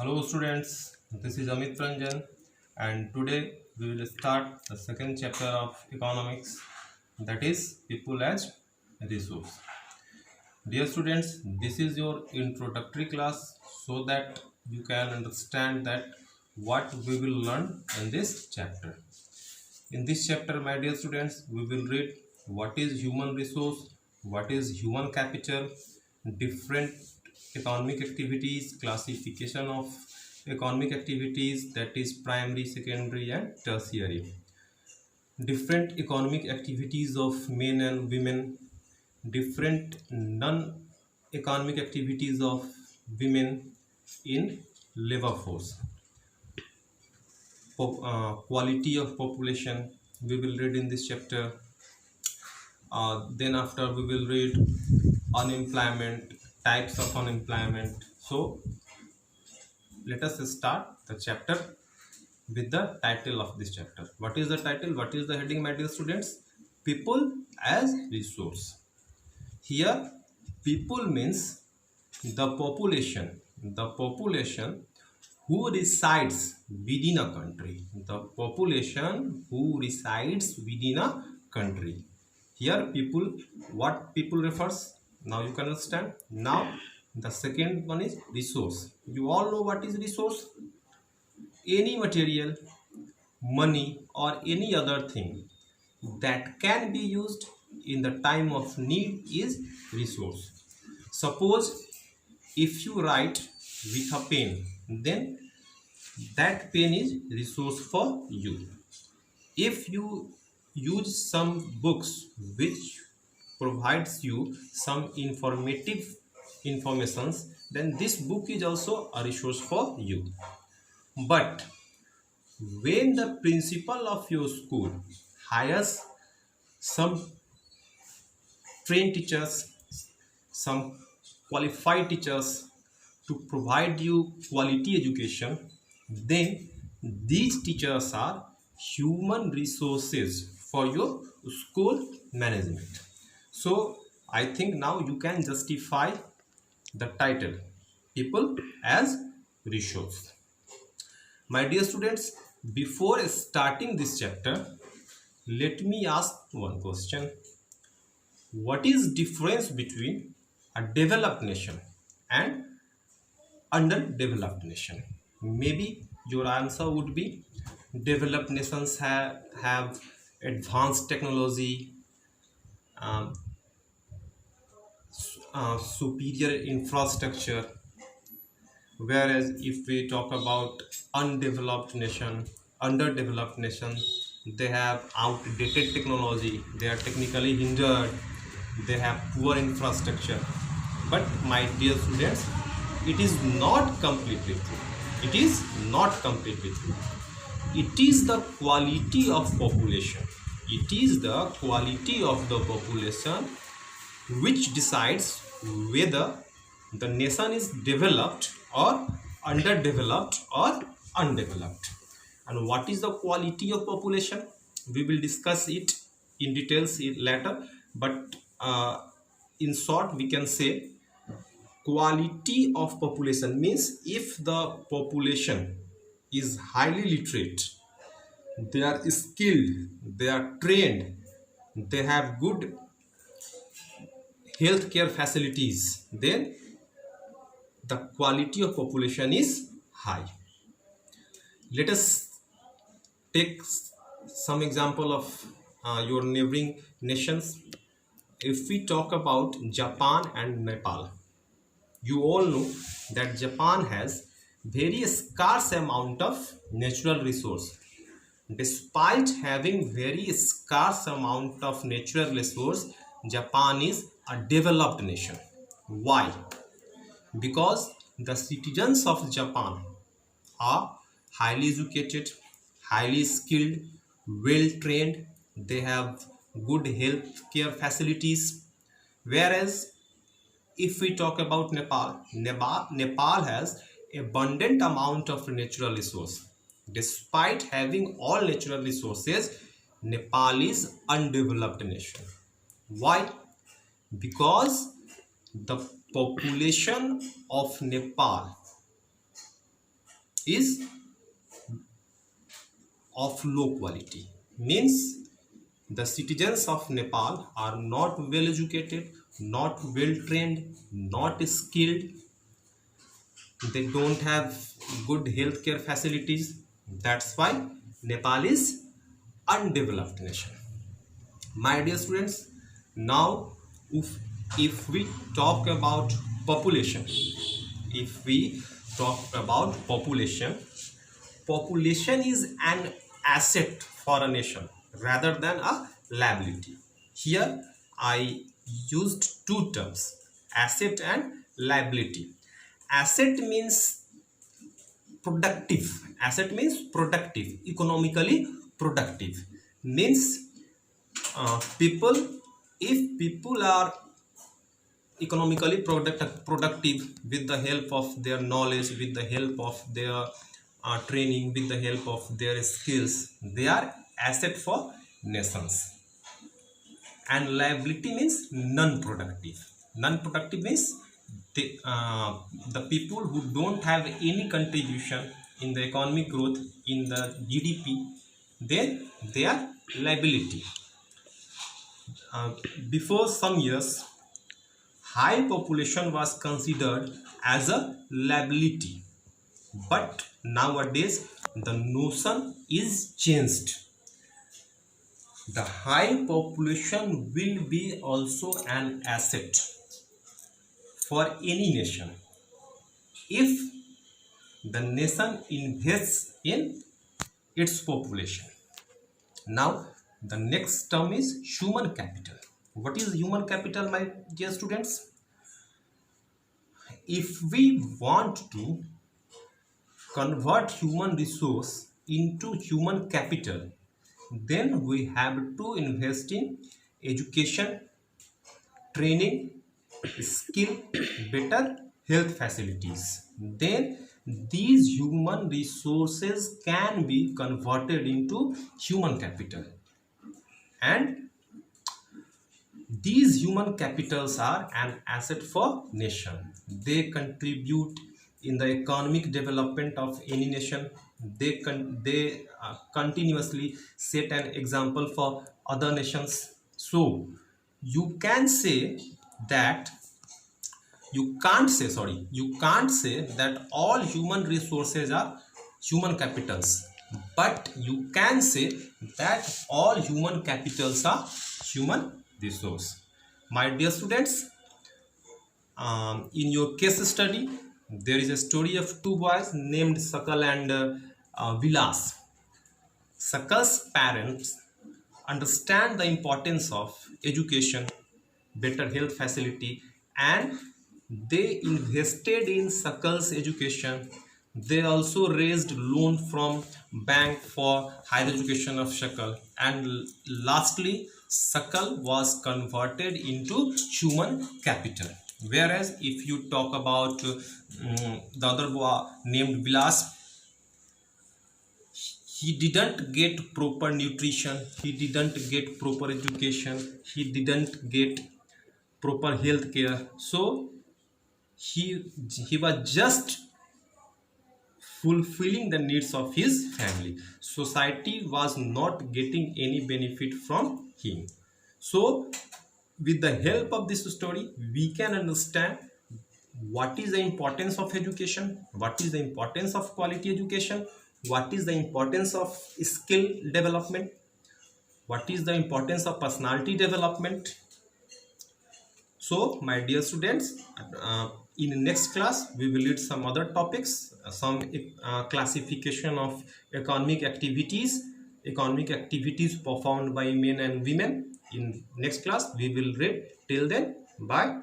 Hello students, this is Amit Ranjan and today we will start the second chapter of economics, that is people as resource. Dear students, this is your introductory class so that you can understand that what we will learn in this chapter. In this chapter, my dear students, we will read what is human resource, what is human capital, different economic activities, classification of economic activities, that is primary, secondary and tertiary, different economic activities of men and women, different non-economic activities of women in labor force, quality of population we will read in this chapter. Then after we will read unemployment, types of unemployment. So let us start the chapter with the title of this chapter. What is the title? What is the heading, my dear students? People as resource. Here people means the population who resides within a country, the population who resides within a country. Here people, what people refers, now you can understand. Now the second one is resource. You all know what is resource. Any material, money or any other thing that can be used in the time of need is resource. Suppose if you write with a pen, then that pen is resource for you. If you use some books which provides you some informative informations, then this book is also a resource for you. But when the principal of your school hires some trained teachers, some qualified teachers to provide you quality education, then these teachers are human resources for your school management. So I think now you can justify the title people as resource. My dear students, before starting this chapter, let me ask one question. What is difference between a developed nation and underdeveloped nation? Maybe your answer would be developed nations have advanced technology, um, superior infrastructure, whereas if we talk about underdeveloped nation, they have outdated technology, they are technically hindered, they have poor infrastructure. But my dear students, it is not completely true. It is not completely true. It is the quality of population. It is the quality of the population which decides whether the nation is developed or underdeveloped or undeveloped. And what is the quality of population? We will discuss it in details later, but in short we can say quality of population means if the population is highly literate, they are skilled, they are trained, they have good healthcare facilities, then the quality of population is high. Let us take some example of your neighboring nations. If we talk about Japan and Nepal, you all know that Japan has very scarce amount of natural resource. Despite having very scarce amount of natural resource, Japan is a developed nation. Why? Because the citizens of Japan are highly educated, highly skilled, well trained, they have good health care facilities. Whereas if we talk about Nepal has abundant amount of natural resource. Despite having all natural resources, Nepal is undeveloped nation. Why? Because the population of Nepal is of low quality. Means the citizens of Nepal are not well educated, not well trained, not skilled. They don't have good healthcare facilities. That's why Nepal is undeveloped nation. My dear students, now if we talk about population, if we talk about population, population is an asset for a nation rather than a liability. Here I used two terms, asset and liability. Asset means productive. Asset means productive, economically productive. Means people, if people are economically productive with the help of their knowledge, with the help of their training, with the help of their skills, they are asset for nations. And liability means non-productive. Non-productive means the people who don't have any contribution in the economic growth, in the GDP, then they are liability. Before some years, high population was considered as a liability, but nowadays the notion is changed. The high population will be also an asset for any nation if the nation invests in its population. Now the next term is human capital. What is human capital, my dear students? If we want to convert human resource into human capital, then we have to invest in education, training, skill, better health facilities. Then these human resources can be converted into human capital, and these human capitals are an asset for nation. They contribute in the economic development of any nation. They continuously set an example for other nations. So you can say that you can't say that all human resources are human capitals, but you can say that all human capitals are human resource. My dear students, in your case study, there is a story of two boys named Sakal and Vilas. Sakal's parents understand the importance of education, better health facility, and they invested in Sakal's education. They also raised loan from bank for higher education of Sakal, and lastly Sakal was converted into human capital. Whereas if you talk about the other boy named Vilas, he didn't get proper nutrition, he didn't get proper education, he didn't get proper health care. So he was just fulfilling the needs of his family. Society was not getting any benefit from him. So with the help of this story, we can understand what is the importance of education, what is the importance of quality education, what is the importance of skill development, what is the importance of personality development. So my dear students, in next class we will read some other topics, some classification of economic activities performed by men and women. In next class we will read. Till then, bye.